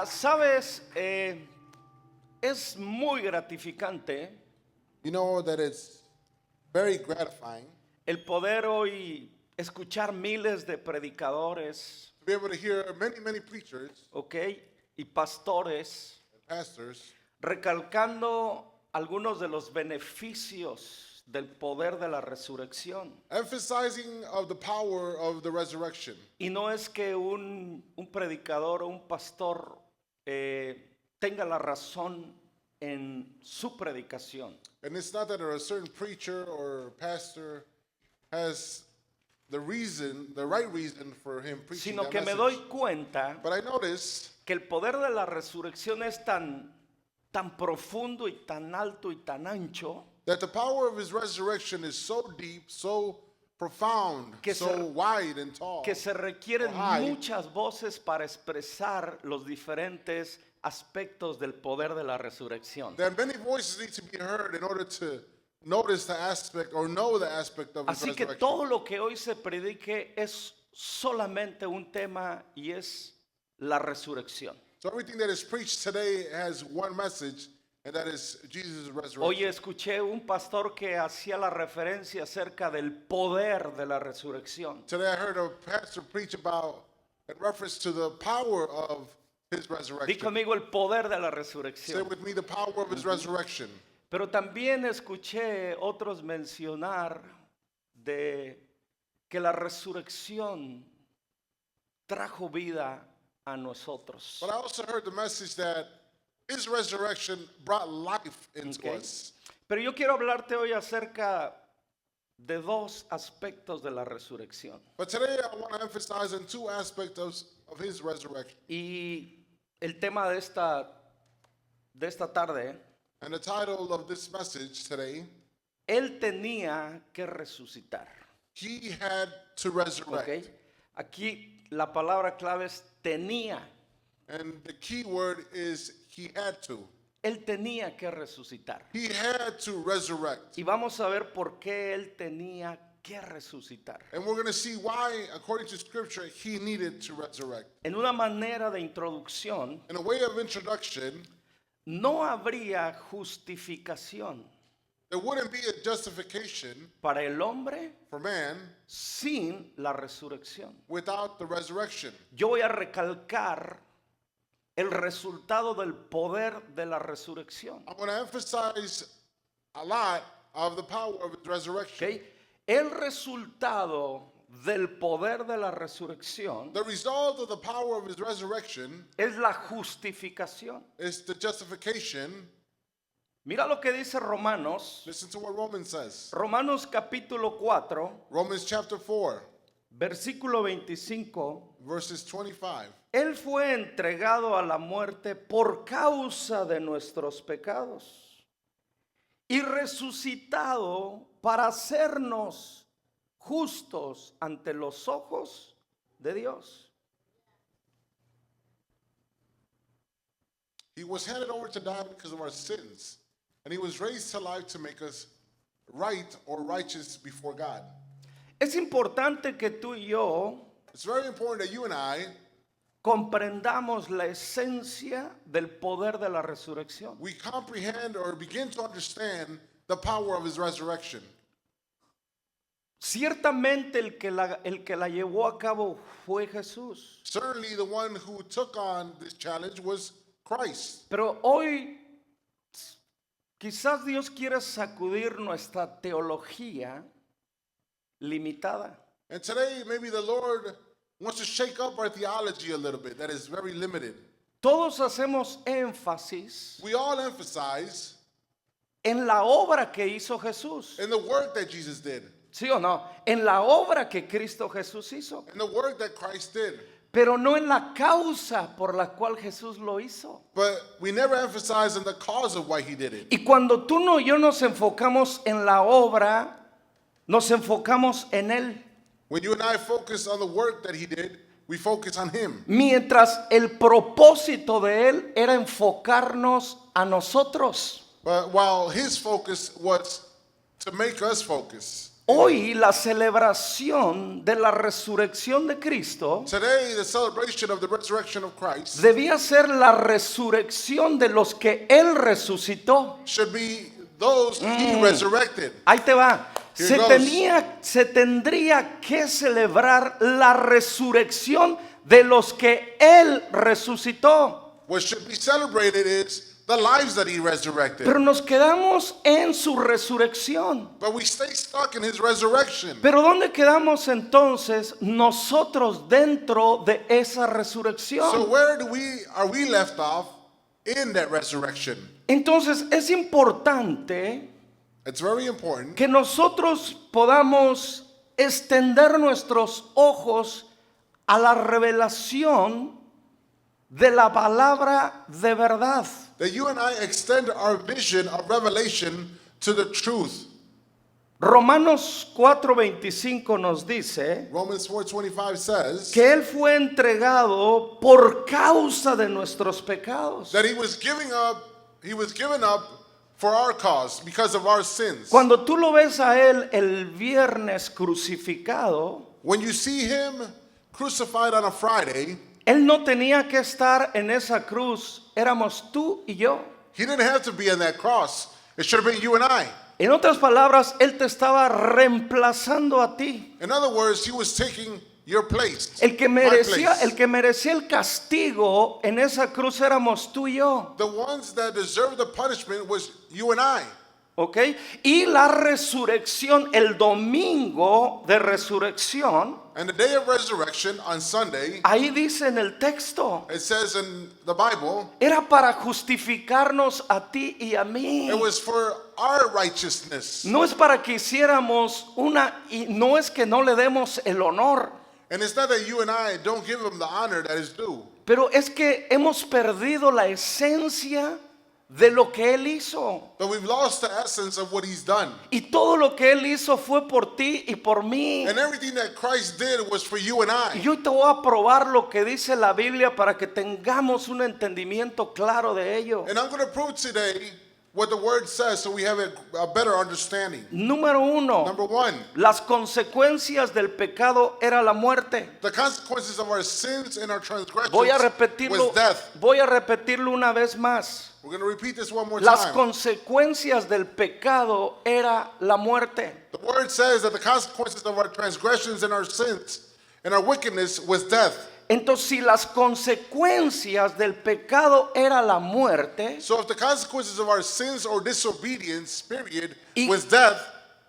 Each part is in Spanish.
Sabes, es muy gratificante You know that it's very gratifying el poder hoy escuchar miles de predicadores, to be able to hear many preachers ¿ok? Y pastores and pastors recalcando algunos de los beneficios del poder de la resurrección. emphasizing of the power of the resurrection. Y no es que un predicador o un pastor tenga la razón en su predicación, And it's not that a certain preacher or pastor has the right reason for him preaching sino that que me message. doy cuenta But I notice que el poder de la resurrección es tan profundo y tan alto y tan ancho that the power of his resurrection is so deep, so profound, Que so se- wide and tall, que se requieren or high, muchas voces para expresar los diferentes aspectos del poder de la resurrección. that many voices need to be heard in order to notice the aspect or know the aspect of his Así que resurrection. todo lo que hoy se predique es solamente un tema y es la resurrección. So everything that is preached today has one message, and that is Jesus' resurrection. Hoy escuché un pastor que hacía la referencia acerca del poder de la resurrección. Today I heard a pastor preach about, in reference to the power of his Di resurrection. conmigo el poder de la Say resurrección. with me the power of his resurrection. Pero también escuché otros mencionar de que la resurrección trajo vida a nosotros. But I also heard the message that his resurrection brought life into Okay. us. Pero yo quiero hablarte hoy acerca de dos aspectos de la resurrección. But today I want to emphasize on two aspects of his resurrection. Y el tema de esta tarde, And the title of this message today, él tenía que resucitar. he had to resurrect. ¿Ok? Aquí la palabra clave es tenía. And the key word is he had to. Él tenía que resucitar. He had to resurrect. Y vamos a ver por qué él tenía que resucitar. And we're going to see why, according to Scripture, he needed to resurrect. En una manera de introducción, In a way of introduction, no habría justificación there wouldn't be a justification para el hombre for man sin la resurrección. without the resurrection. Yo voy a recalcar el resultado del poder de la resurrección. I want to emphasize a lot of the power of his resurrection. ¿Ok? El resultado del poder de la resurrección The result of the power of his resurrection es la justificación. is the justification. Mira lo que dice Romanos, Listen to what Romans says. Romanos capítulo 4, Romans chapter 4, versículo 25. verses 25. Él fue entregado a la muerte por causa de nuestros pecados y resucitado para hacernos justos ante los ojos de Dios. He was handed over to die because of our sins, and he was raised to life to make us right or righteous before God. Es importante que tú y yo It's very important that you and I, comprendamos la esencia del poder de la resurrección. we comprehend or begin to understand the power of his resurrection. Ciertamente el que la llevó a cabo fue Jesús. Certainly the one who took on this challenge was Christ. Pero hoy quizás Dios quiere sacudir nuestra teología limitada. And today, maybe the Lord wants to shake up our theology a little bit that is very limited. Todos hacemos énfasis We all emphasize en la obra que hizo Jesús. in the work that Jesus did, ¿Sí o no? En la obra que Cristo Jesús hizo. in the work that Christ did. Pero no en la causa por la cual Jesús lo hizo. But we never emphasize on the cause of why he did it. Y cuando tú y yo nos enfocamos en la obra, nos enfocamos en Él. When you and I focus on the work that he did, we focus on him. Mientras el propósito de Él era enfocarnos a nosotros. But while his focus was to make us focus. Hoy la celebración de la resurrección de Cristo Today, the celebration of the resurrection of Christ debía ser la resurrección de los que Él resucitó. should be those he resurrected. Ahí te va. Here Se goes. tendría que celebrar la resurrección de los que Él resucitó. What should be celebrated is the lives that he resurrected. Pero nos quedamos en su resurrección. But we stay stuck in his resurrection. Pero ¿dónde quedamos entonces nosotros dentro de esa So resurrección? where are we left off in that resurrection? Entonces es importante It's very important que nosotros podamos extender nuestros ojos a la revelación de la palabra de verdad. that you and I extend our vision of revelation to the truth. Romanos 4:25 nos dice Romans 4:25 says que Él fue entregado por causa de nuestros pecados. that he was given up for our cause because of our sins. Cuando tú lo ves a Él el viernes crucificado, When you see him crucified on a Friday, Él no tenía que estar en esa cruz, éramos tú y yo. he didn't have to be on that cross. It should have been you and I. En otras palabras, Él te estaba reemplazando a ti. In other words, he was taking your place. El que my merecía, place. el que merecía el castigo en esa cruz éramos tú y yo. The ones that deserved the punishment was you and I. ¿Ok? Y la resurrección, el domingo de resurrección, And the day of resurrection on Sunday, ahí dice en el texto, it says in the Bible, era para justificarnos a ti y a mí. it was for our righteousness. No es para que hiciéramos y no es que no le demos el honor, And it's not that you and I don't give him the honor that is due. pero es que hemos perdido la esencia de lo que Él hizo. But we've lost the essence of what he's done. Y todo lo que Él hizo fue por ti y por mí. And everything that Christ did was for you and Y I. yo te voy a probar lo que dice la Biblia para que tengamos un entendimiento claro de ello. And I'm going to prove today what the word says so we have a better understanding. Número uno, Number one, las consecuencias del pecado era la muerte. the consequences of our sins and our transgressions Voy a was repetirlo una vez más. We're going to repeat this one more Las time. consecuencias del pecado era la muerte. The word says that the consequences of our transgressions and our sins and our wickedness was death. Entonces, si las consecuencias del pecado era la muerte So if the consequences of our sins or disobedience, period, Y- was death,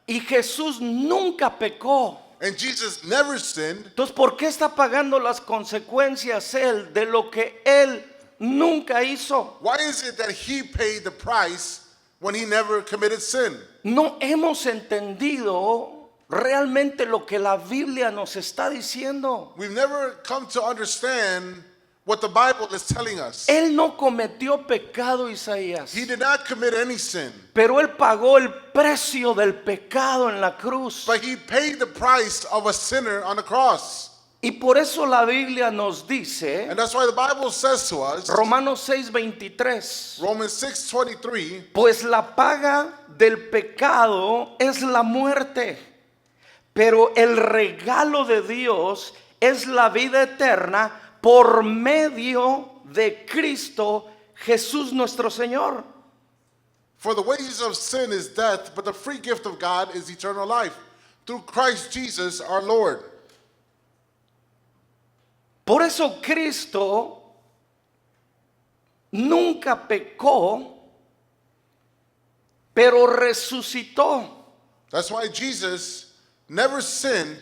y Jesús nunca pecó, and Jesus never sinned, entonces, ¿por qué está pagando las consecuencias Él de lo que Él nunca hizo? why is it that he paid the price when he never committed sin? No hemos entendido realmente lo que la Biblia nos está diciendo. We've never come to understand what the Bible is telling us. Él no cometió pecado, Isaías, He did not commit any sin, pero Él pagó el precio del pecado en la cruz. but he paid the price of a sinner on the cross. Y por eso la Biblia nos dice, And that's why the Bible says to us, Romanos 6:23, Romans 6:23, pues la paga del pecado es la muerte, pero el regalo de Dios es la vida eterna por medio de Cristo Jesús nuestro Señor. for the wages of sin is death, but the free gift of God is eternal life through Christ Jesus our Lord. Por eso Cristo nunca pecó, pero resucitó. That's why Jesus never sinned,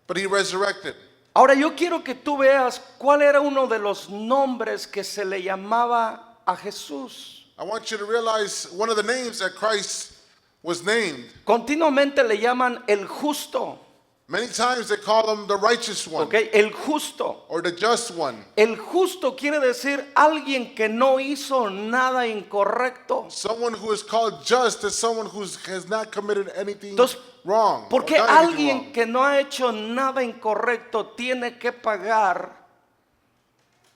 but he resurrected. Ahora yo quiero que tú veas cuál era uno de los nombres que se le llamaba a Jesús. I want you to realize one of the names that Christ was named. Continuamente le llaman el justo, Many times they call him the righteous one ¿ok? El justo. or the just one. El justo quiere decir alguien que no hizo nada incorrecto. Someone who is called just is someone who has not committed anything Entonces, wrong. ¿por or qué done anything alguien wrong. que no ha hecho nada incorrecto tiene que pagar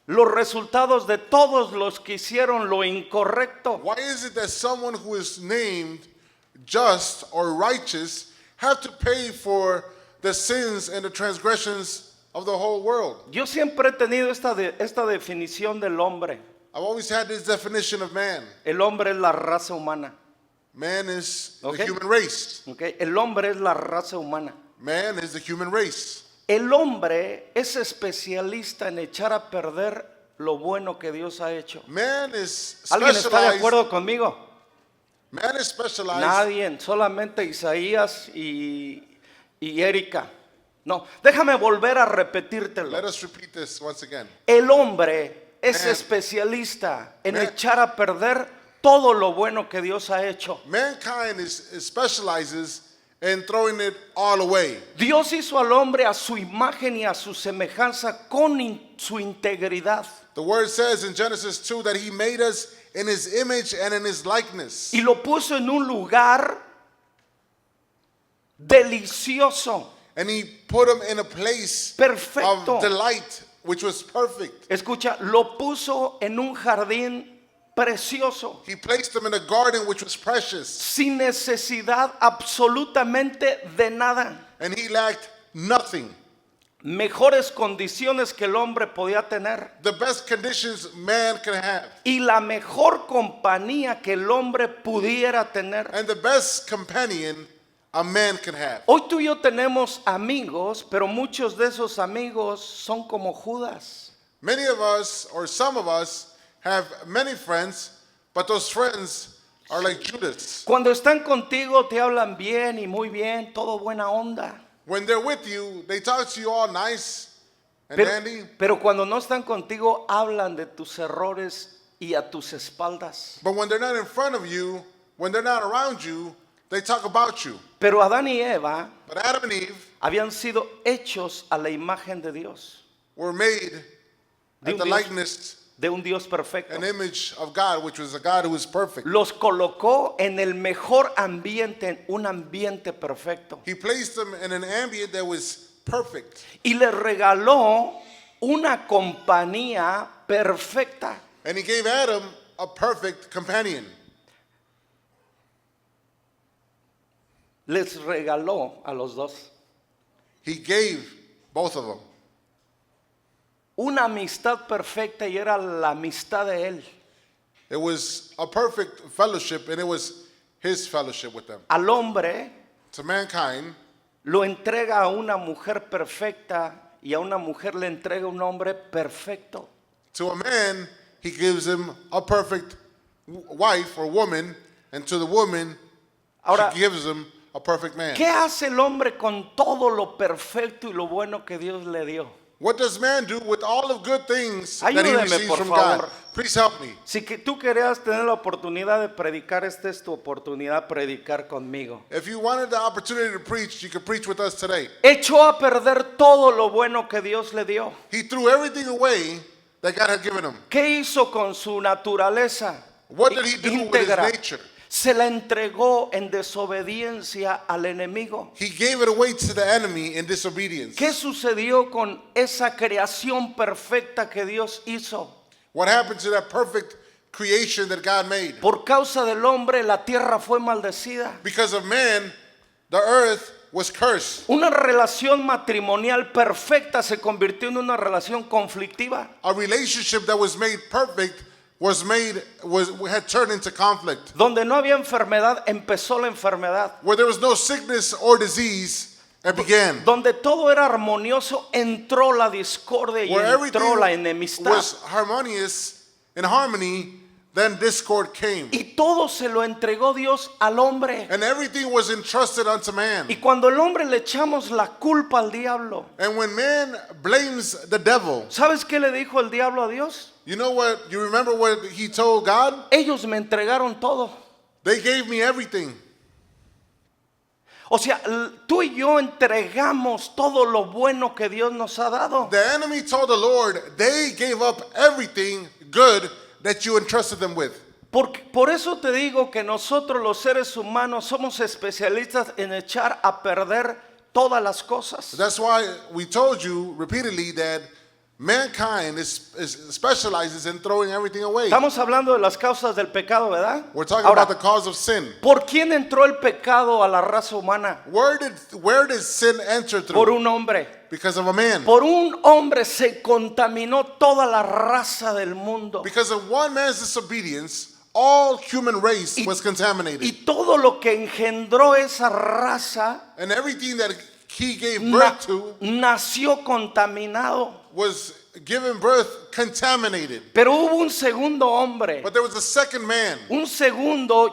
los resultados de todos los que hicieron lo incorrecto? Why is it that someone who is named just or righteous have to pay for the sins and the transgressions of the whole world. Yo siempre he tenido esta definición del hombre. I've always had this definition of man. El hombre es la raza humana. Man is Okay. the human race. ¿Ok? El hombre es la raza humana. Man is the human race. El hombre es especialista en echar a perder lo bueno que Dios ha hecho. Man is ¿Alguien está de specialized. acuerdo conmigo? Man is specialized. Nadie, solamente Isaías y Erika. No, déjame volver a repetírtelo. Let us repeat this once again. El hombre es Man. especialista en Man. echar a perder todo lo bueno que Dios ha hecho. Mankind specializes in throwing it all away. Dios hizo al hombre a su imagen y a su semejanza con su integridad. The word says in Genesis 2 that he made us in his image and in his likeness. Y lo puso en un lugar delicioso. And he put him in a place Perfecto. of delight, which was perfect. Escucha, lo puso en un jardín precioso, He placed him in a garden which was precious. sin necesidad absolutamente de nada. And he lacked nothing. Mejores condiciones que el hombre podía tener. The best conditions man could have. Y la mejor compañía que el hombre pudiera tener. And the best companion a man could have. Hoy tú y yo tenemos amigos, pero muchos de esos amigos son como Judas. Many of us, or some of us, have many friends, but those friends are like Judas. Cuando están contigo te hablan bien y muy bien, todo buena onda. When they're with you, they talk to you all nice and Pero, dandy. pero cuando no están contigo hablan de tus errores y a tus espaldas. But when they're not in front of you, when they're not around you, they talk about you. Pero Adán y Eva But Adam and Eve habían sido hechos a la imagen de Dios, were made De at un the Dios. likeness de un Dios perfecto. and image of God, which was a God who is perfect. Los colocó en el mejor ambiente, en un ambiente perfecto. He placed them in an ambient that was perfect. Y le regaló una compañía perfecta. And he gave Adam a perfect companion. Les regaló a los dos He gave both of them una amistad perfecta y era la amistad de él. it was a perfect fellowship, and it was his fellowship with them. Al hombre To mankind, lo entrega a una mujer perfecta y a una mujer le entrega un hombre perfecto. to a man, he gives him a perfect wife or woman, and to the woman, Ahora, she gives him a perfect man. ¿qué hace el hombre con todo lo perfecto y lo bueno que Dios le dio? What does man do with all of good things that he Ayúdeme, receives por from favor. God? Please help me. Si que tú querías tener la oportunidad de predicar, esta es tu oportunidad, predicar conmigo. If you wanted the opportunity to preach, you could preach with us today. Echó a perder todo lo bueno que Dios le dio. He threw everything away that God had given him. ¿Qué hizo con su naturaleza What did he do with his íntegra? nature? Se la entregó en desobediencia al enemigo. He gave it away to the enemy in disobedience. ¿Qué sucedió con esa creación perfecta que Dios hizo? What happened to that perfect creation that God made? Por causa del hombre la tierra fue maldecida. Because of man, the earth was cursed. Una relación matrimonial perfecta se convirtió en una relación conflictiva. A relationship that was made perfect had turned into conflict. Donde no había enfermedad, empezó la enfermedad. Where there was no sickness or disease, it began. Donde todo era armonioso, entró la discordia y Where entró la everything enemistad. was harmonious, in harmony, then discord came. Y todo se lo entregó Dios al hombre. And everything was entrusted unto man. Y cuando el hombre le echamos la culpa al diablo, And when man blames the devil, ¿sabes qué le dijo el diablo a Dios? you know what? You remember what he told God? Ellos me entregaron todo. They gave me everything. O sea, tú y yo entregamos todo lo bueno que Dios nos ha dado. The enemy told the Lord, they gave up everything good that you entrusted them with. Por eso te digo que nosotros los seres humanos somos especialistas en echar a perder todas las cosas. That's why we told you repeatedly that mankind specializes in throwing everything away. Estamos hablando de las causas del pecado, ¿verdad? We're talking Ahora, about the cause of sin. ¿por quién entró el pecado a la raza humana? Where did sin enter Por through? un hombre. Because of a man. Por un hombre se contaminó toda la raza del mundo. Because of one man's disobedience, all human race was contaminated. Y todo lo que engendró esa raza And everything that he gave na- birth to nació contaminado. was given birth contaminated. Pero hubo un segundo hombre, But there was a second man. un segundo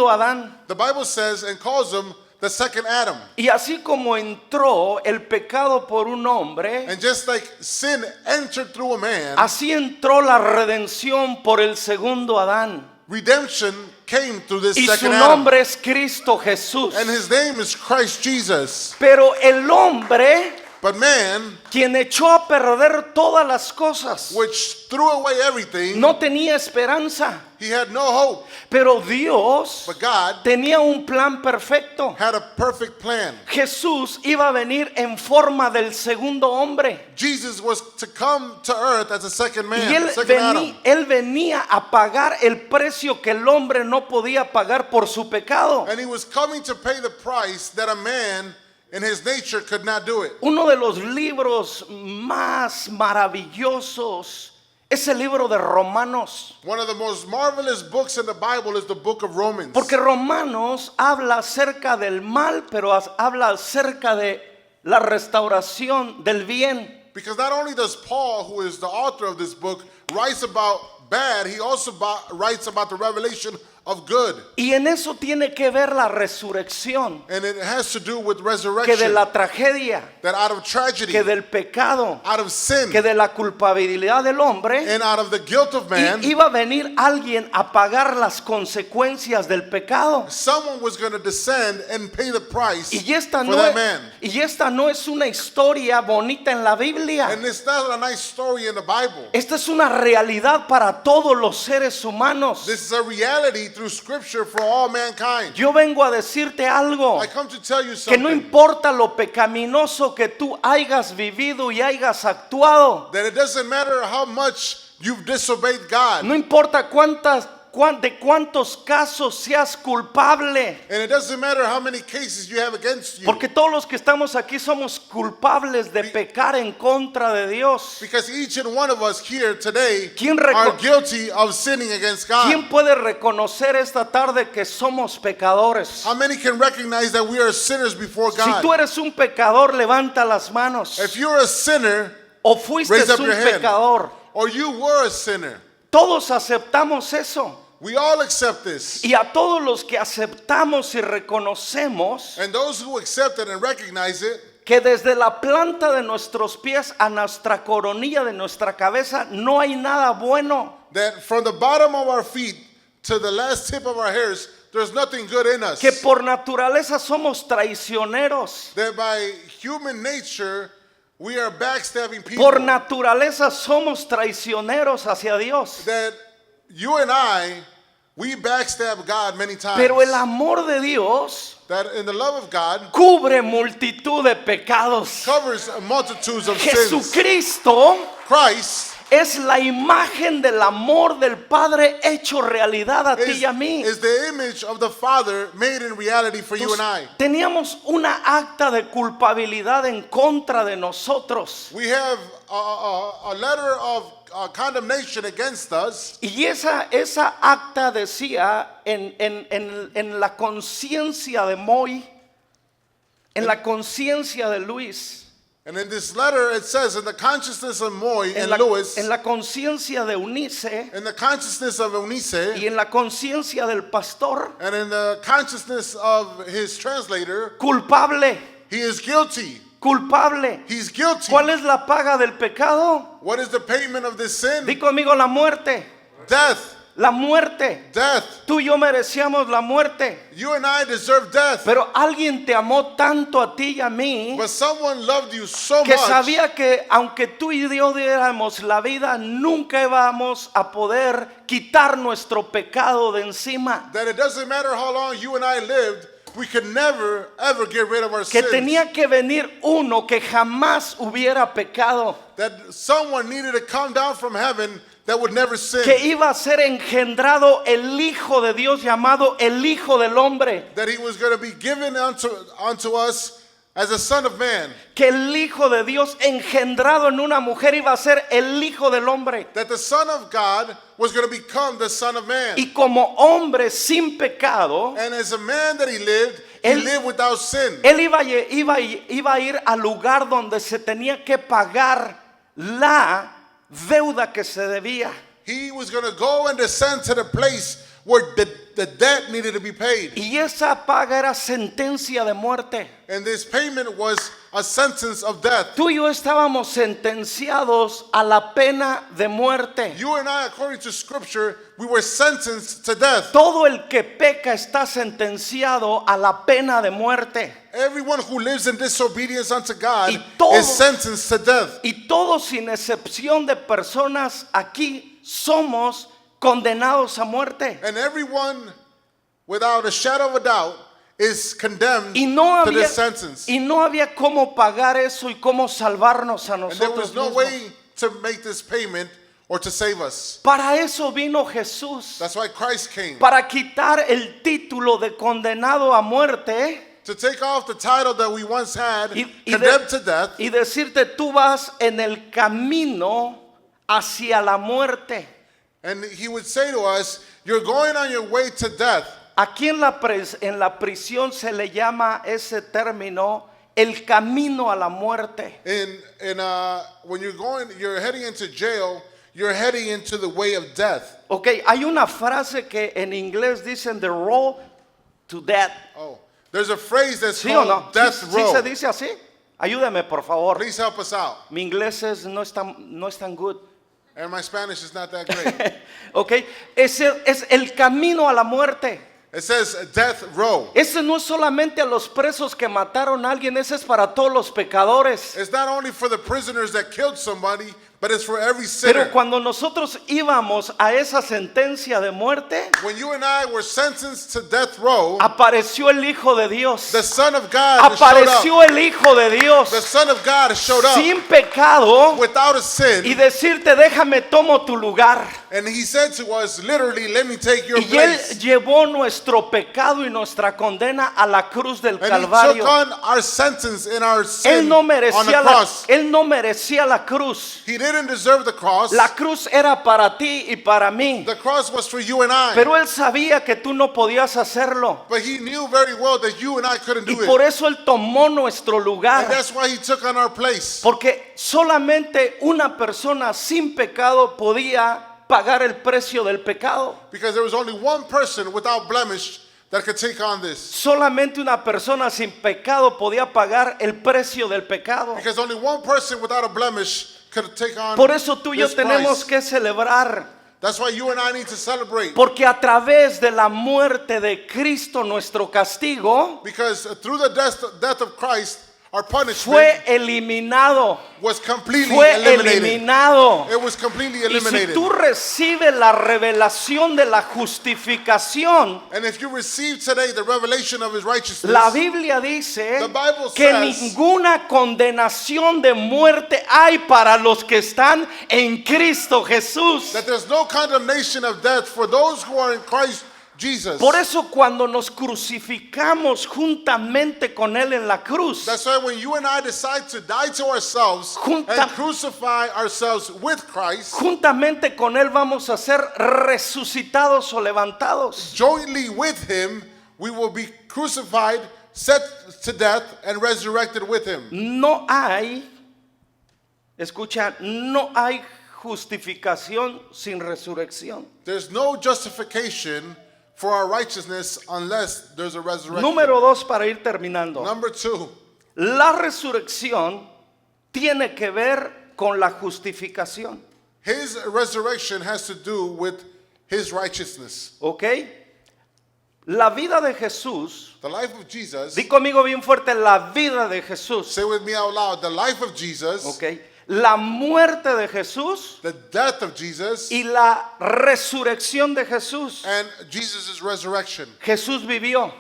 Adán. The Bible says and calls him the second Adam. Y así como entró el pecado por un hombre, And just like sin entered through a man, así entró la redención por el segundo Adán. redemption came through this Y su second Adam. nombre es Cristo Jesús. And his name is Christ Jesus. Pero el hombre, But man, quien echó a perder todas las cosas, which threw away everything, no tenía esperanza. he had no hope. Pero Dios But God tenía un plan perfecto. had a perfect plan. Jesús iba a venir en forma del segundo hombre. Jesus was to come to earth as a second man, Y second Adam. él venía a pagar el precio que el hombre no podía pagar por su pecado. And he was coming to pay the price that a man in his nature could not do it. Uno de los libros más maravillosos es el libro de Romanos. One of the most marvelous books in the Bible is the book of Romans. Porque Romanos habla acerca del mal, pero habla acerca de la restauración del bien. Because not only does Paul, who is the author of this book, writes about bad, he also writes about the revelation of good. Y en eso tiene que ver la resurrección, And it has to do with que de resurrection. la tragedia, That out of tragedy, que del pecado, out of sin, que de la culpabilidad del hombre, and out of the guilt of man, iba a venir alguien a pagar las consecuencias del pecado. someone was going to descend and pay the price Y esta, for no that es, man. y esta no es una historia bonita en la Biblia. And it's not a nice story in the Bible. Esta es una realidad para todos los seres humanos. This is a reality through Scripture for all mankind. Yo vengo a decirte algo, I come to tell you que no something. importa lo pecaminoso que tú hayas vivido y hayas actuado, That it doesn't matter how much you've disobeyed God. no importa de cuántos casos seas culpable, And it doesn't matter how many cases you have against you. porque todos los que estamos aquí somos culpables de pecar en contra de Dios. Because each and one of us here today ¿Quién are guilty of sinning against God. ¿Quién puede reconocer esta tarde que somos pecadores? How many can recognize that we are sinners before Si tú God? eres un pecador, levanta las manos. If you're a sinner, O fuiste raise up un your hand. pecador. Or you were a sinner, Todos aceptamos eso. we all accept this. Y a todos los que aceptamos y reconocemos And those who accept it and recognize it, que desde la planta de nuestros pies a nuestra coronilla de nuestra cabeza no hay nada bueno. that from the bottom of our feet to the last tip of our hairs, there's nothing good in us. Que por naturaleza somos traicioneros. That by human nature, we are backstabbing people. Por naturaleza somos traicioneros hacia Dios. That you and I, we backstab God many times. Pero el amor de Dios That in the love of God cubre multitud de pecados. covers multitudes of sins. Jesucristo Christ es la imagen del amor del Padre hecho realidad a ti y a mí. is the image of the Father made in reality for you and I. Teníamos una acta de culpabilidad en contra de nosotros. We have a letter of condemnation against us. Y esa acta decía en la conciencia de Moy, en la conciencia de Luis, And in this letter it says, in the consciousness of Moy en and Lewis, la conciencia de Eunice in the consciousness of Eunice, y en la conciencia del pastor, and in the consciousness of his translator, culpable, he is guilty. culpable. He's guilty. ¿Cuál es la paga del pecado? What is the payment of this sin? Di conmigo la muerte. Death. La muerte. Death. Tú y yo merecíamos la muerte. You and I deserve death. Pero alguien te amó tanto a ti y a mí But someone loved you so que much sabía que aunque tú y yo diéramos la vida, nunca íbamos a poder quitar nuestro pecado de encima. that it doesn't matter how long you and I lived, we could never, ever get rid of our que sins. tenía que venir uno que jamás hubiera pecado, That someone needed to come down from heaven that would never sin. que iba a ser engendrado el Hijo de Dios llamado el Hijo del Hombre, That he was going to be given unto us as a son of man. que el Hijo de Dios engendrado en una mujer iba a ser el Hijo del Hombre. That the Son of God was going to become the Son of Man. Y como hombre sin pecado, And as a man that he Él- lived without sin. él iba a ir al lugar donde se tenía que pagar la deuda que se debía. He was going to go and descend to the place where the debt needed to be paid. Y esa paga era sentencia de muerte. And this payment was a sentence of death. Tú y yo estábamos sentenciados a la pena de muerte. You and I, according to Scripture, we were sentenced to death. Todo el que peca está sentenciado a la pena de muerte. Everyone who lives in disobedience unto God Y todo- is sentenced to death. Y todos, sin excepción de personas aquí, somos condenados a muerte. And everyone, without a shadow of a doubt, is condemned Y no to había, this sentence. y no había cómo pagar eso y cómo salvarnos a And there nosotros was no mismos. way to make this payment or to save us. Para eso vino Jesús, That's why Christ came. para quitar el título de condenado a muerte To take off the title that we once had, y condemned to death, y decirte, tú vas en el camino hacia la muerte. and he would say to us, you're going on your way to death. Aquí en la prisión se le llama ese término el camino a la muerte. When you're heading into jail, you're heading into the way of death. Ok, hay una frase que en inglés dicen the road to death. Oh, there's a phrase that's ¿Sí o called no? death ¿Sí row. se dice así? Ayúdeme, por favor. Please help us out. Mi inglés no es tan good. And my Spanish is not that great. Ok, ese es el camino a la muerte. It says death row. Ese no es solamente a los presos que mataron a alguien, ese es para todos los pecadores. It's not only for the prisoners that killed somebody, but it's for every sinner. Pero cuando nosotros íbamos a esa sentencia de muerte, When you and I were sentenced to death row, apareció el Hijo de Dios. the Son of God showed up. Apareció el Hijo de The Dios Son of God showed up sin pecado without a y sin. decirte, déjame, tomo tu lugar. And he said to us, literally, let me take your Y Él place. llevó nuestro pecado y nuestra condena a la cruz del And he Calvario. took on our sentence and our Él sin no on the merecía cross. él no merecía la cruz. He didn't deserve the cross. La cruz era para ti y para mí. The cross was for you and I. Pero Él sabía que tú no podías hacerlo. But he knew very well that you and I couldn't Y do por it. eso Él tomó nuestro And lugar. that's why he took on our place. Porque solamente una persona sin pecado podía pagar el precio del pecado. Because there was only one person without blemish that could take on this. Solamente una persona sin pecado podía pagar el precio del pecado. Because only one person without a blemish could take on Por eso tú y yo this tenemos price. que celebrar. That's why you and I need to celebrate. Porque a través de la muerte de Cristo, nuestro castigo Because through the death of Christ, our punishment fue eliminado. was completely Fue eliminated. eliminado. It was completely Y si eliminated. tú recibes la revelación de la justificación, And if you receive today the revelation of his righteousness, la Biblia dice The Bible que says- ninguna condenación de muerte hay para los que están en Cristo Jesús. that there's no condemnation of death for those who are in Christ Jesus. Por eso cuando nos crucificamos juntamente con Él en la cruz, That's why when you and I decide to die to ourselves Junta- and crucify ourselves with Christ, juntamente con Él vamos a ser resucitados o levantados. jointly with him, we will be crucified, set to death, and resurrected with him. No hay, escucha, no hay justificación sin resurrección. There's no justification for our righteousness unless there's a resurrection. Número 2, para ir terminando. Number 2, La resurrección tiene que ver con la justificación. his resurrection has to do with his righteousness. ¿Ok? La vida de Jesús, The life of Jesus, di conmigo bien fuerte, la vida de Jesús. say with me out loud, the life of Jesus, ¿Ok? La muerte de Jesús the death of Jesus, y la resurrección de Jesús. and Jesus' resurrection. Jesús vivió,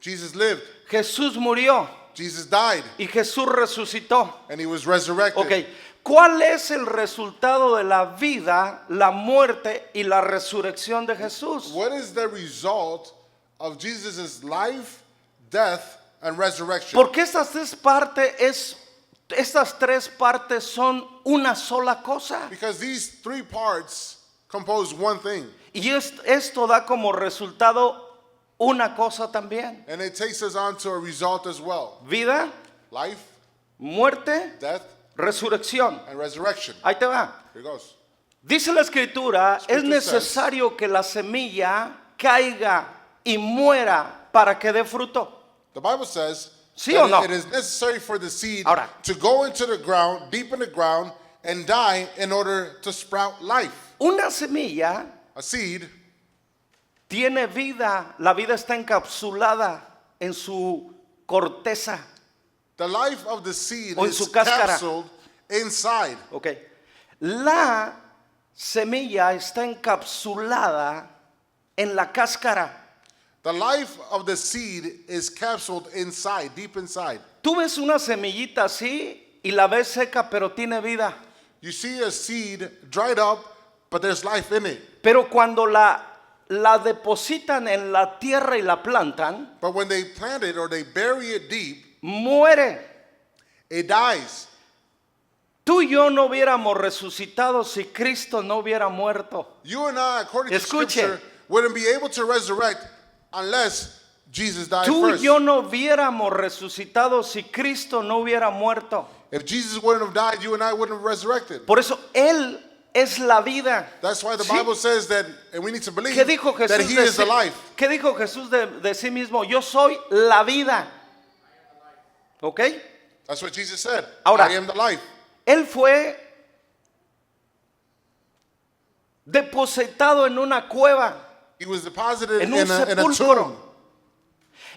Jesus lived. Jesús murió Jesus died. y Jesús resucitó. And he was resurrected. Ok, ¿cuál es el resultado de la vida, la muerte y la resurrección de Jesús? What is the result of Jesus' life, death, and resurrection? Porque estas tres partes son una sola cosa. Because these three parts compose one thing. Y esto da como resultado una cosa también. And it takes us on to a result as well. Vida, Life, muerte, death, resurrección. and resurrection. Ahí te va. Here it goes. Dice la escritura, es Scripture necesario que la semilla caiga y muera para que dé fruto. The Bible says ¿Sí o no? it is necessary for the seed Ahora. to go into the ground, deep in the ground, and die in order to sprout life. Una semilla A seed tiene vida, la vida está encapsulada en su corteza. The life of the seed O en is su cáscara. capsuled inside. Ok. La semilla está encapsulada en la cáscara. The life of the seed is capsuled inside, deep inside. Tú ves una semillita así y la ves seca, pero tiene vida. You see a seed dried up, but there's life in it. Pero cuando la depositan en la tierra y la plantan, But when they plant it or they bury it deep, muere. it dies. Tú y yo no hubiéramos resucitado si Cristo no hubiera muerto. You and I, according to Escuche. Scripture, wouldn't be able to resurrect unless Jesus died Tú y first. yo no hubiéramos resucitado si Cristo no hubiera muerto. If Jesus wouldn't have died, you and I wouldn't have resurrected. Por eso Él es la vida. That's why the Sí. Bible says that, and we need to believe ¿Qué dijo that Jesús He de is the sí, life. ¿qué dijo Jesús de sí mismo? Yo soy la vida. ¿Ok? That's what Jesus said. Ahora. I am the life. Él fue depositado en una cueva, He was deposited en in un a tomb. sepulcro.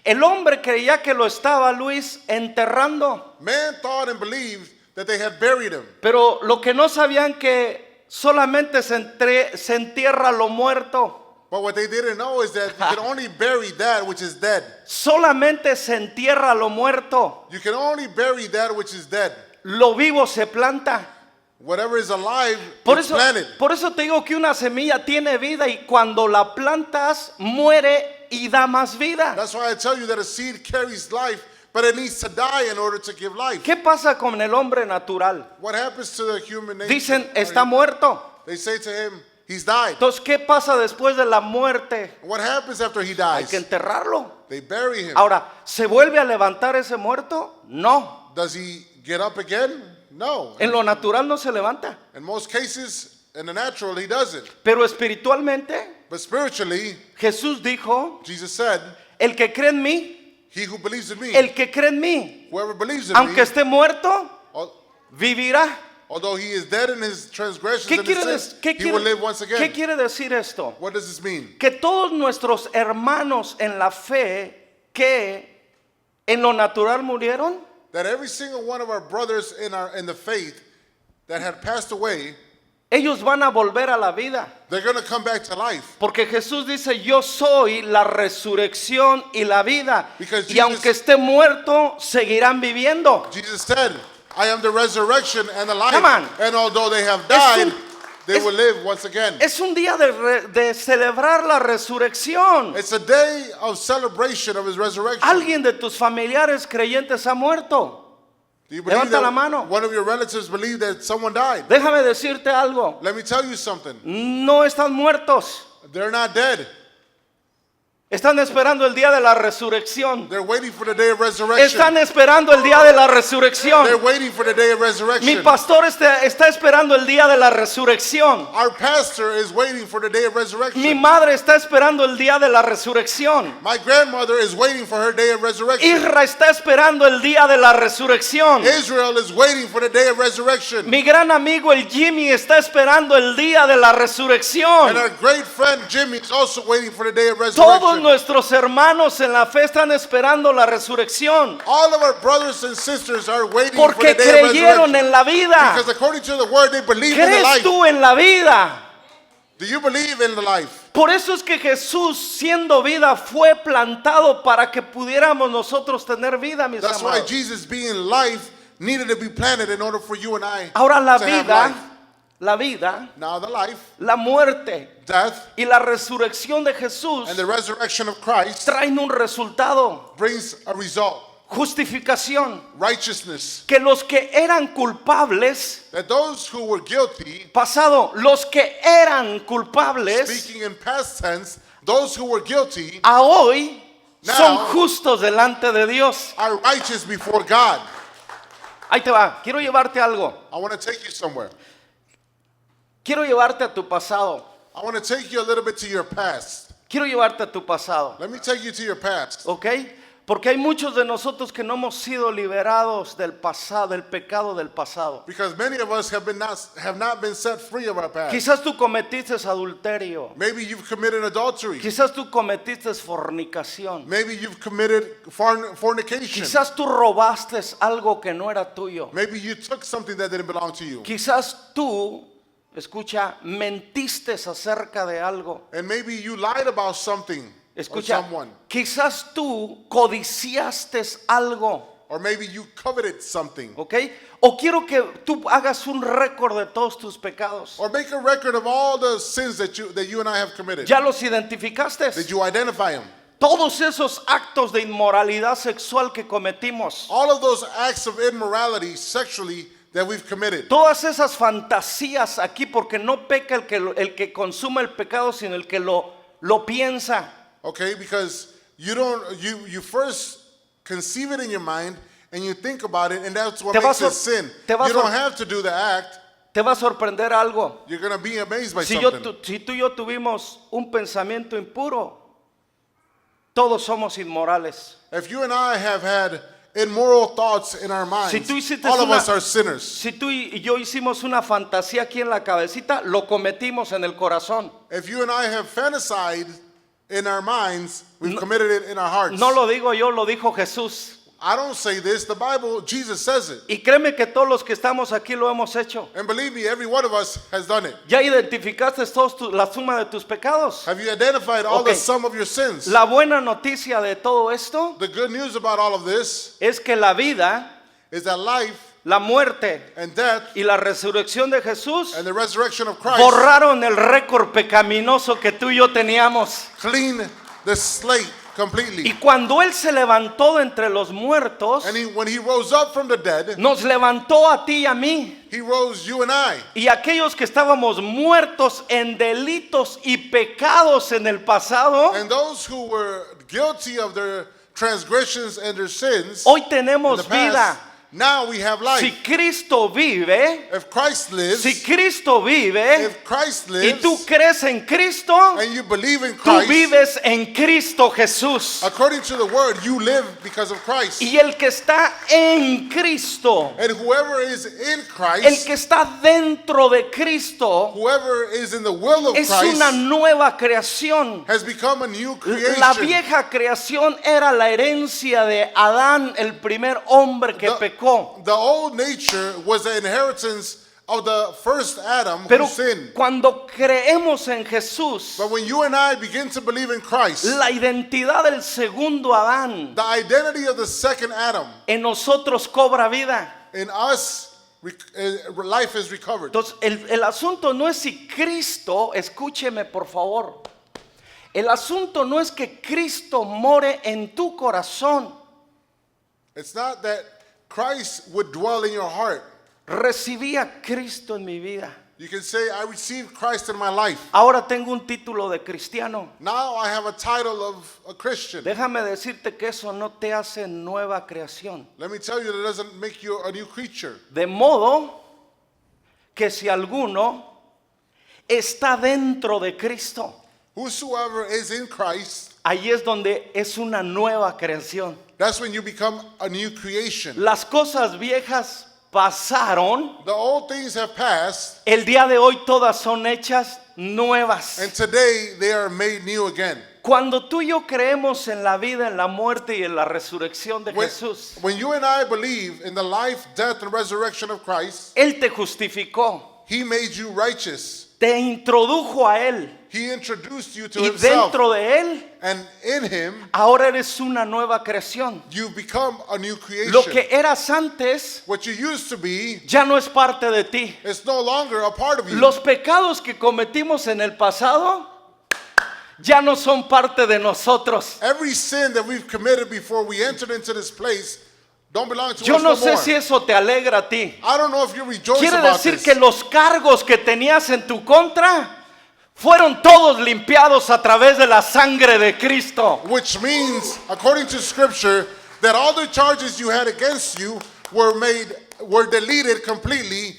El hombre creía que lo estaba, Luis, enterrando. Man thought and believed that they had buried him. Pero lo que no sabían que solamente se entierra lo muerto. But what they didn't know is that you can only bury that which is dead. Solamente se entierra lo muerto. You can only bury that which is dead. Lo vivo se planta. Whatever is alive, Por it's eso, planted. por eso te digo que una semilla tiene vida y cuando la plantas muere y da más vida. That's why I tell you that a seed carries life, but it needs to die in order to give life. ¿Qué pasa con el hombre natural? What happens to the human nature? Dicen, está muerto. They say to him, he's died. Entonces, ¿qué pasa después de la muerte? What happens after he Hay dies? que enterrarlo. They bury him. Ahora, ¿se vuelve a levantar ese muerto? No. Does he get up again? No. En lo natural no se levanta. In most cases, in the natural, he doesn't. Pero espiritualmente, But spiritually, Jesús dijo, Jesus said, el que cree en mí, he who believes in me, el que cree en mí, whoever believes in aunque me, esté muerto, vivirá. although he is dead in his transgressions ¿Qué and his quiere, sins, he will live once again. ¿Qué quiere decir esto? What does this mean? Que todos nuestros hermanos en la fe que en lo natural murieron, That every single one of our brothers in the faith that had passed away, ellos van a volver a la vida. they're going to come back to life. Porque Jesús dice, yo soy la resurrección y la vida. Because Y Jesus- aunque esté muerto, seguirán viviendo. Jesus said, I am the resurrection and the life. Come on. And although they have Es died, un- they es- will live once again. Es un día de celebrar la resurrección. It's a day of celebration of his resurrection. Alguien de tus familiares creyentes ha muerto. Do you believe Levanta la that mano. one of your relatives believe that someone died? Déjame decirte algo. Let me tell you something. No están muertos. They're not dead. Están esperando el día de la resurrección. They're waiting for the day of resurrection. Están esperando el día de la resurrección. They're waiting for the day of Mi resurrection. pastor está esperando el día de la resurrección. Our pastor is waiting for the day of Mi resurrection. madre está esperando el día de la resurrección. My grandmother is waiting for her day of resurrection. Isra está esperando el día de la resurrección. Israel is waiting for the day of resurrection. Mi gran amigo el Jimmy está esperando el día de la resurrección. And our great friend Jimmy is also waiting for the day of Todos resurrection. nuestros hermanos en la fe están esperando la resurrección. All of our brothers and sisters are waiting for Porque the day of creyeron resurrection. en la vida. Because according to the word, they believe in the ¿Crees life. tú en la vida? Do you believe in the life? Por eso es que Jesús, siendo vida, fue plantado para que pudiéramos nosotros tener vida, mis That's why amados. Jesus, being life, needed to be planted in order for you and I Ahora la to have vida, life. la vida, Now the life, la muerte death, y la resurrección de Jesús and the resurrection of Christ traen un resultado, brings a result, justificación, righteousness. que los que eran culpables, That those who were guilty, pasado, los que eran culpables, speaking in past tense, those who were guilty a hoy Now- son justos delante de Dios. are righteous before God. Ahí te va, quiero llevarte algo, I want to take you somewhere. quiero llevarte a tu pasado, I want to take you a little bit to your past. quiero llevarte a tu pasado, Let me take you to your past. ¿ok? Porque hay muchos de nosotros que no hemos sido liberados del pasado, del pecado del pasado. Because many of us have not been set free of our past. Quizás tú cometiste adulterio, Maybe you've committed adultery. quizás tú cometiste fornicación, Maybe you've committed fornication. quizás tú robaste algo que no era tuyo, Maybe you took something that didn't belong to you. quizás tú, escucha, mentiste acerca de algo. And maybe you lied about something or Escucha, someone. quizás tú codiciaste algo, Or maybe you coveted something. ¿ok? O quiero que tú hagas un récord de todos tus pecados. Or make a record of all the sins that you and I have committed. ¿Ya los identificaste? Did you identify them? Todos esos actos de inmoralidad sexual que cometimos, All of those acts of immorality sexually that we've committed. todas esas fantasías aquí, porque no peca el que consume el pecado, sino el que lo piensa. Okay, because you first conceive it in your mind and you think about it, and that's what Te va makes a it sor- sin. te va a You don't sor- have to do the act. Te va a sorprender algo. You're gonna be amazed by Si something. tú y yo tuvimos un pensamiento impuro, todos somos inmorales. If you and I have had immoral thoughts in our minds, Si tú hiciste all of una- us are sinners. Si tú y yo hicimos una fantasía aquí en la cabecita, lo cometimos en el corazón. If you and I have fantasized in our minds, we've committed it in our hearts. No lo digo yo, lo dijo Jesús. I don't say this, the Bible, Jesus says it. Y créeme que todos los que estamos aquí lo hemos hecho. And believe me, every one of us has done it. Ya identificaste la suma de tus pecados. Have you identified all Okay. the sum of your sins? La buena noticia de todo esto The good news about all of this es que la vida, is that life la muerte and death y la resurrección de Jesús and the resurrection of Christ borraron el récord pecaminoso que tú y yo teníamos. clean the slate completely. Y cuando Él se levantó de entre los muertos, And when he rose up from the dead, nos levantó a ti y a mí. he rose you and I. Y aquellos que estábamos muertos en delitos y pecados en el pasado, And those who were guilty of their transgressions and their sins hoy in tenemos the past, vida. now we have life. Si Cristo vive, If Christ lives, si Cristo vive if Christ y lives, tú crees en Cristo, and you believe in tú Christ, vives en Cristo Jesús. according to the word, you live because of Christ. Y el que está en Cristo, And whoever is in el Christ, que está dentro de Cristo, whoever is in the will of es una Christ, nueva creación. has become a new La creation. vieja creación era la herencia de Adán, el primer hombre que pecó. The old nature was the inheritance of the first Adam Pero who sinned. cuando creemos en Jesús, But when you and I begin to believe in Christ, la identidad del segundo Adán the identity of the second Adam en nosotros cobra vida. in us, life is recovered. Entonces, el asunto no es si Cristo, escúcheme por favor, el asunto no es que Cristo more en tu corazón. It's not that Christ would dwell in your heart. Recibí a Cristo en mi vida. You can say, I received Christ in my life. Ahora tengo un título de cristiano. Now I have a title of a Christian. Déjame decirte que eso no te hace nueva creación. Let me tell you, that doesn't make you a new creature. De modo que si alguno está dentro de Cristo, Whosoever is in Christ, ahí es donde es una nueva creación. that's when you become a new creation. Las cosas viejas pasaron, The old things have passed, el día de hoy todas son hechas nuevas. and today they are made new again. Cuando tú y yo creemos en la vida, en la muerte y en la resurrección de Jesús, When you and I believe in the life, death, and resurrection of Christ, Él te justificó, He made you righteous. te introdujo a Él He introduced you to y himself. dentro de Él And in him, ahora eres una nueva creación. you become a new creation. Lo que eras antes What you used to be ya no es parte de ti. is no longer a part of you. Los pecados que cometimos en el pasado ya no son parte de nosotros. Every sin that we've committed before we entered into this place don't belong to Yo us no no sé more. si eso te alegra a ti. I don't know if you rejoice Quiere about decir this. que los cargos que tenías en tu contra fueron todos limpiados a través de la sangre de Cristo. Which means, according to Scripture, that all the charges you had against you were deleted completely,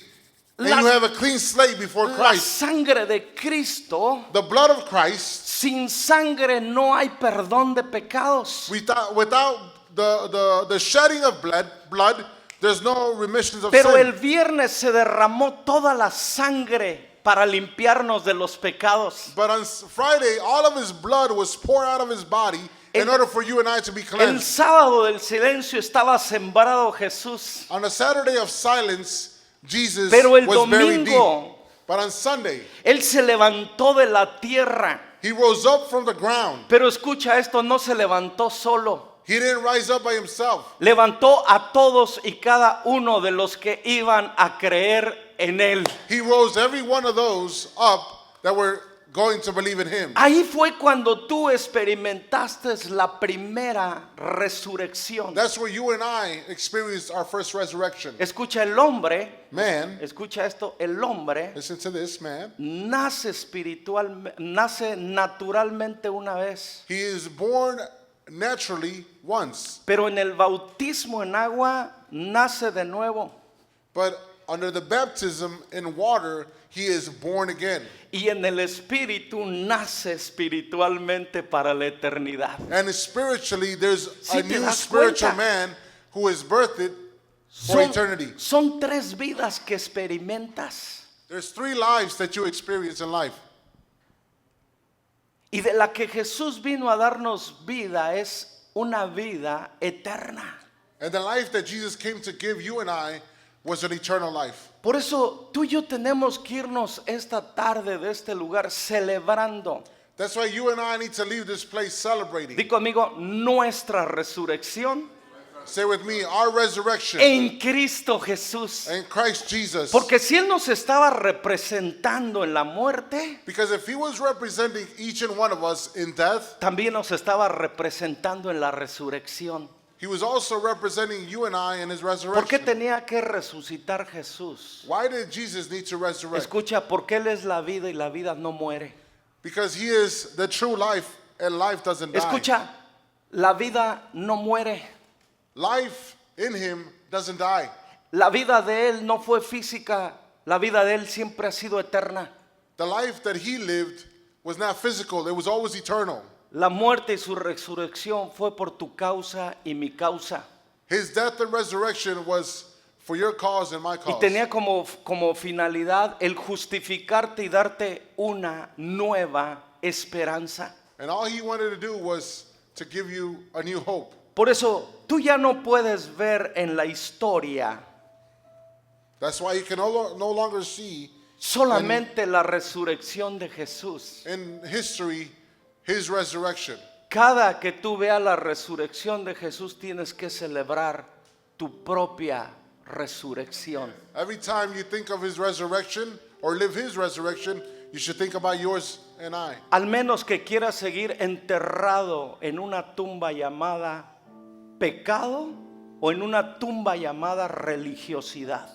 and La- you have a clean slate before La Christ. sangre de Cristo, The blood of Christ, sin sangre no hay perdón de pecados. without the shedding of blood, there's no remissions of Pero el sin. viernes se derramó toda la sangre para limpiarnos de los pecados. But on Friday, all of his blood was poured out of his body in order for you and I to be El cleansed. sábado del silencio estaba sembrado Jesús. On a Saturday of silence, Jesus Pero el was buried domingo- deep. But on Sunday, Él se levantó de la tierra. he rose up from the ground. Pero escucha esto, no se levantó solo. He didn't rise up by himself. Levantó a todos y cada uno de los que iban a creer en Él. He rose every one of those up that were going to believe in him. Ahí fue cuando tú experimentaste la primera resurrección. That's where you and I experienced our first resurrection. Escucha, el hombre, Man, escucha esto, el hombre listen to this, man. nace nace naturalmente una vez. He is born naturally once, Pero en el bautismo en agua nace de nuevo. but under the baptism in water, he is born again. Y en el espíritu nace espiritualmente para la eternidad. And spiritually, there's Sí, a te new das spiritual cuenta. man who is birthed for eternity. Son tres vidas que experimentas. There's three lives that you experience in life. Y de la que Jesús vino a darnos vida es una vida eterna. And the life that Jesus came to give you and I was an eternal life. Por eso tú y yo tenemos que irnos esta tarde de este lugar celebrando. That's why you and I need to leave this place celebrating. Di conmigo, nuestra resurrección Say with me, our resurrection en Cristo Jesús. in Christ Jesus. Porque si Él nos estaba representando en la muerte, Because if he was representing each and one of us in death, también nos estaba representando en la resurrección. he was also representing you and I in his ¿Por qué resurrection. tenía que resucitar Jesús? Why did Jesus need to resurrect? Escucha, porque Él es la vida y la vida no muere. Because he is the true life and life doesn't die. Escucha, la vida no muere. Life in him doesn't die. La vida de Él no fue física, la vida de Él siempre ha sido eterna. The life that he lived was not physical, it was always eternal. La muerte y su resurrección fue por tu causa y mi causa. His death and resurrection was for your cause and my Y cause. tenía como finalidad el justificarte y darte una nueva esperanza. And all he wanted to do was to give you a new hope. Por eso tú ya no puedes ver en la historia That's why you can no longer see solamente la resurrección de Jesús. in history his resurrection. Cada que tú veas la resurrección de Jesús tienes que celebrar tu propia resurrección. Every time you think of his resurrection or live his resurrection, you should think about yours and I. Al menos que quieras seguir enterrado en una tumba llamada pecado o en una tumba llamada religiosidad.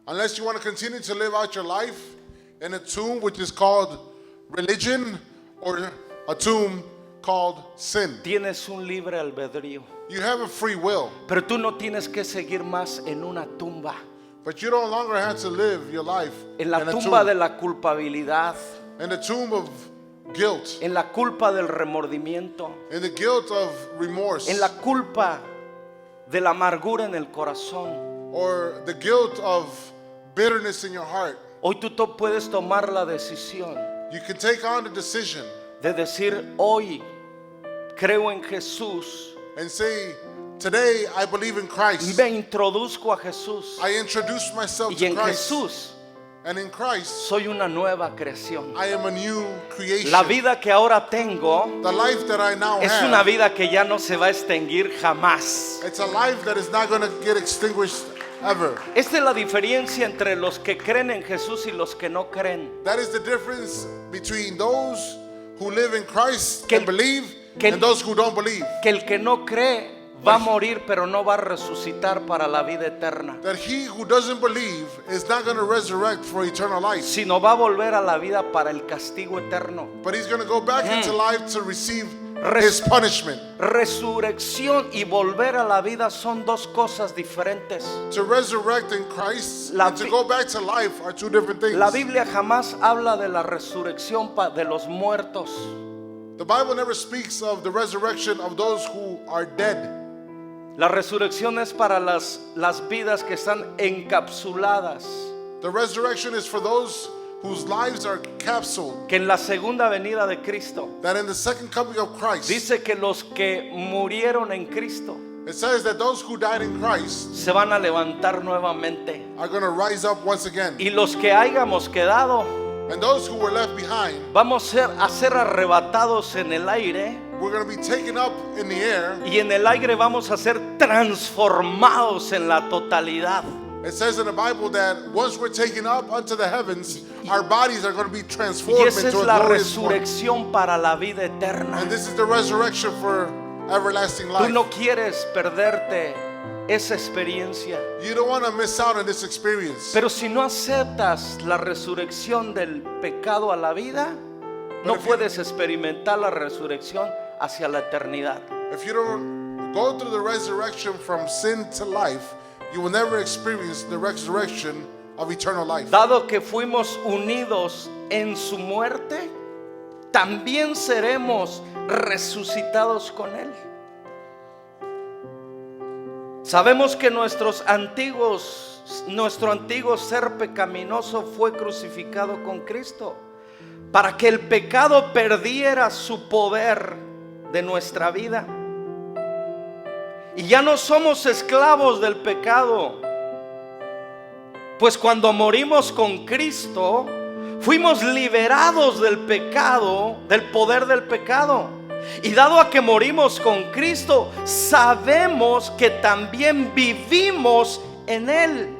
Unless you want to continue to live out your life in a tomb which is called religion or a tomb called sin. Tienes un libre albedrío, You have a free will, pero tú no tienes que seguir más en una tumba, but you no longer have to live your life en la in a tumba tomb, de la culpabilidad, in the tomb of guilt, en la culpa del remordimiento, in the guilt of remorse, en la culpa de la amargura en el corazón. or the guilt of bitterness in your heart. Hoy tú puedes tomar la decisión You can take on the decision de decir, hoy creo en Jesús, and say, today I believe in Christ. me introduzco a Jesús I introduce myself y to en Christ. Jesús And in Christ, soy una nueva creación. I am a new creation. La vida que ahora tengo The life that I now es have, una vida que ya no se va a extinguir jamás. it's a life that is not going to get extinguished ever. Esta es la diferencia entre los que creen en Jesús y los que no creen. That is the difference between those who live in Christ Que and el- believe que el- and those who don't believe. Que el que no cree va a morir, pero no va a resucitar para la vida eterna, That he who doesn't believe is not going to resurrect for eternal life, sino va a volver a la vida para el castigo eterno. but he's going to go back into life to receive Res- his punishment. Resurrección y volver a la vida son dos cosas diferentes. To resurrect in Christ La and to Bi- go back to life are two different things. La Biblia jamás habla de la resurrección de los muertos. The Bible never speaks of the resurrection of those who are dead. La resurrección es para las vidas que están encapsuladas, The resurrection is for those whose lives are capsuled. que en la segunda venida de Cristo That in the second coming of Christ, dice que los que murieron en Cristo it says that those who died in Christ se van a levantar nuevamente, are going to rise up once again. y los que hayamos quedado And those who were left behind, vamos a ser arrebatados en el aire, we're going to be taken up in the air. y en el aire vamos a ser transformados en la totalidad. It says in the Bible that once we're taken up unto the heavens, our bodies are going to be Y transformed esa es into a la glorious one. resurrección para la vida eterna. And this is the resurrection for everlasting Tú life. no quieres perderte esa experiencia. You don't want to miss out on this experience. Pero si no aceptas la resurrección del pecado a la vida, no puedes experimentar la resurrección hacia la eternidad. If you don't go through the resurrection from sin to life, you will never experience the resurrection of eternal life. Dado que fuimos unidos en su muerte, también seremos resucitados con él. Sabemos que nuestro antiguo ser pecaminoso fue crucificado con Cristo para que el pecado perdiera su poder de nuestra vida. Y ya no somos esclavos del pecado, pues cuando morimos con Cristo, fuimos liberados del pecado, del poder del pecado. Y dado a que morimos con Cristo, sabemos que también vivimos en Él.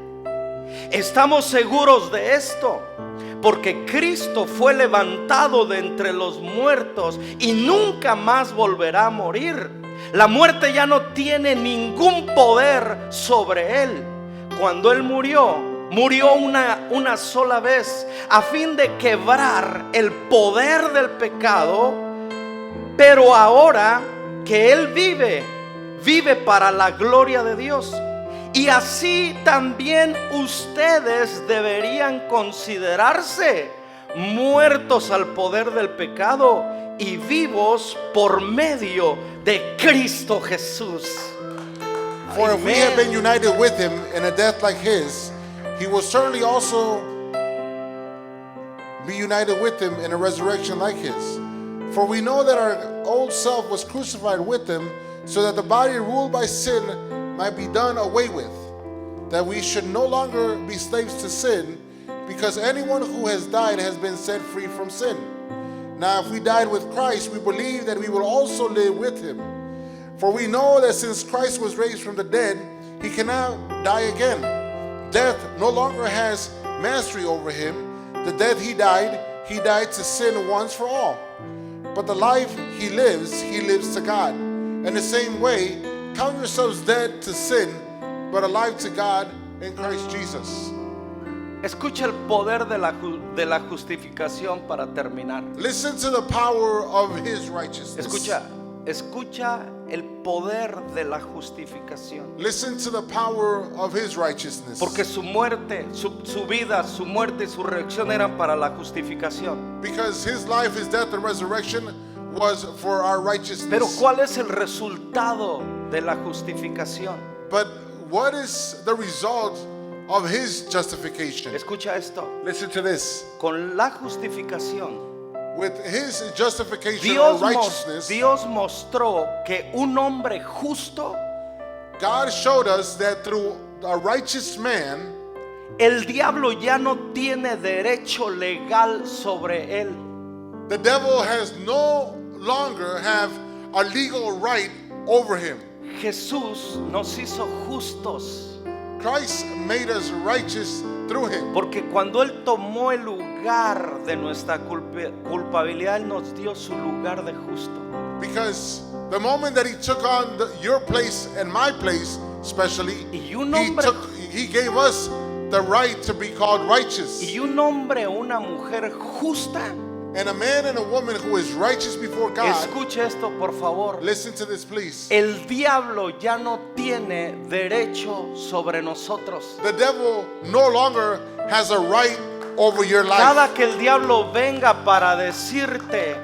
Estamos seguros de esto, porque Cristo fue levantado de entre los muertos y nunca más volverá a morir. La muerte ya no tiene ningún poder sobre Él. Cuando Él murió una sola vez a fin de quebrar el poder del pecado. Pero ahora que Él vive para la gloria de Dios. Y así también ustedes deberían considerarse muertos al poder del pecado y vivos por medio de Cristo Jesús. For if we have been Amen. united with him in a death like his, he will certainly also be united with him in a resurrection like his. For we know that our old self was crucified with him, so that the body ruled by sin might be done away with, that we should no longer be slaves to sin, because anyone who has died has been set free from sin. Now if we died with Christ, we believe that we will also live with him. For we know that since Christ was raised from the dead, he cannot die again. Death no longer has mastery over him. The death he died to sin once for all. But the life he lives to God. In the same way, count yourselves dead to sin, but alive to God in Christ Jesus. Escucha el poder de la justificación para terminar. Listen to the power of his righteousness. Escucha el poder de la justificación. Listen to the power of his righteousness. Porque su muerte, su vida, su muerte y su resurrección eran para la justificación. Because his life, his death, and resurrection was for our righteousness. Pero ¿cuál es el resultado de la justificación? But what is the result of his justification? Escucha esto. Listen to this. Con la justificación, With his justification or righteousness, Dios mostró que un hombre justo God showed us that through a righteous man, el diablo ya no tiene derecho legal sobre él. The devil has no longer have a legal right over him. Jesús nos hizo justos. Christ made us righteous through him. Porque cuando Él tomó el lugar de nuestra culpabilidad, Él nos dio su lugar de justo. Because the moment that he took on your place and my place, especially, Y un hombre, he gave us the right to be called righteous. y un hombre o una mujer justa. And a man and a woman who is righteous before God, Escuche esto, por favor. listen to this, please. El diablo ya no tiene derecho sobre nosotros. The devil no longer has a right over your life. Cada que el diablo venga para decirte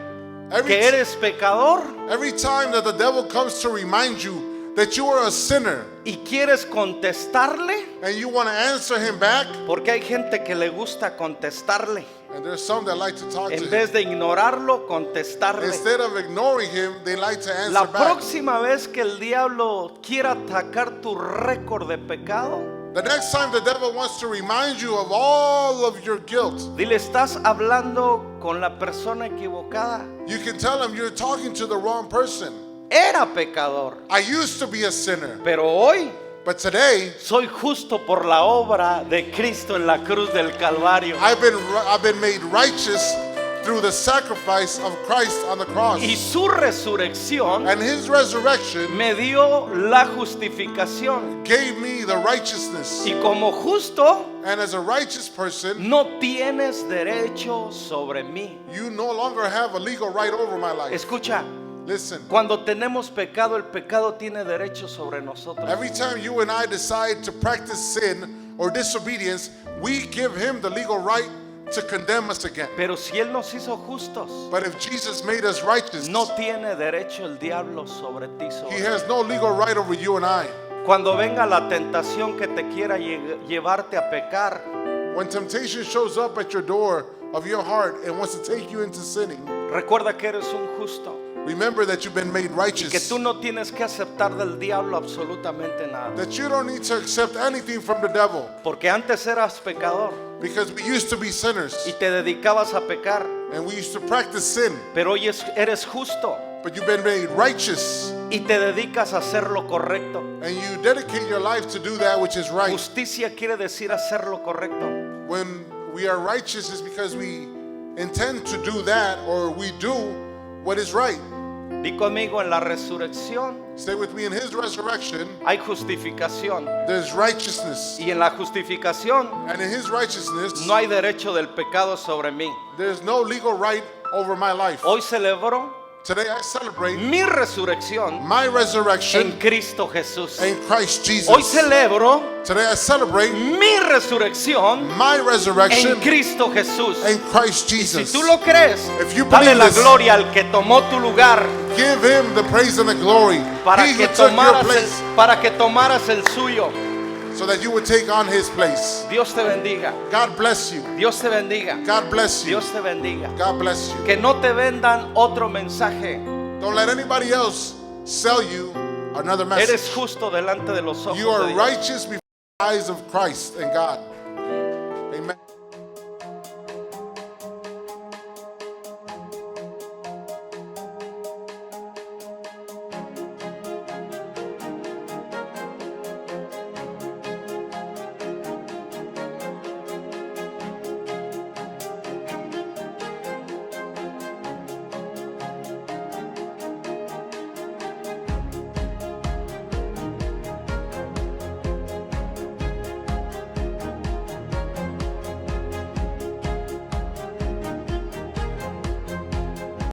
que eres pecador Every time that the devil comes to remind you that you are a sinner y quieres contestarle, and you want to answer him back, porque hay gente que le gusta contestarle. and there's some that like to talk to En him. vez de ignorarlo, contestarle. Instead of ignoring him, they like to answer La back. próxima vez que el diablo quiera atacar tu récord de pecado, The next time the devil wants to remind you of all of your guilt, dile, estás hablando con la persona equivocada. you can tell him you're talking to the wrong person. Era pecador, I used to be a sinner, pero hoy but today soy justo por la obra de Cristo en la cruz del Calvario. I've been made righteous through the sacrifice of Christ on the cross. Y su resurrección And his resurrection me dio la justificación. gave me the righteousness. Y como justo, And as a righteous person, no tienes derecho sobre mí. you no longer have a legal right over my life. Escucha, Listen, cuando tenemos pecado, el pecado tiene derecho sobre nosotros. every time you and I decide to practice sin or disobedience, we give him the legal right to condemn us again. Pero si Él nos hizo justos, But if Jesus made us righteous, no tiene derecho el diablo sobre ti. he has no legal right over you and I. Cuando venga la tentación que te quiera llevarte a pecar, When temptation shows up at your door of your heart and wants to take you into sinning, recuerda que eres un justo remember that you've been made y righteous. que tú no tienes que aceptar del diablo absolutamente nada. That you don't need to accept anything from the devil. Porque antes eras pecador Because we used to be sinners y te dedicabas a pecar, and we used to practice sin. pero hoy eres justo But you've been made righteous y te dedicas a hacer lo correcto. and you dedicate your life to do that which is right. Justicia quiere decir hacer lo correcto. When we are righteous is because we intend to do that or we do what is right. Di conmigo, en la resurrección Stay with me. In his resurrection, hay justificación. there's righteousness. Y en la justificación And in his righteousness, no hay derecho del pecado sobre mí. there's no legal right over my life. Hoy celebro Today I celebrate mi resurrección my resurrection en Cristo Jesús. in Christ Hoy Jesus. celebro Today I celebrate mi resurrección my resurrection en Cristo Jesús. in Christ Si Jesus. tú lo crees, If you dale believe la this, gloria al que tomó tu lugar give him the praise and the glory. para He que who took your tomaras place para que tomaras el suyo. so that you would take on his place. Dios te bendiga. God bless you. Dios te bendiga. God bless you. Dios te bendiga. God bless you. Que no te vendan otro mensaje. Don't let anybody else sell you another message. Eres justo delante de los ojos You are de Dios. righteous before the eyes of Christ and God. Amen.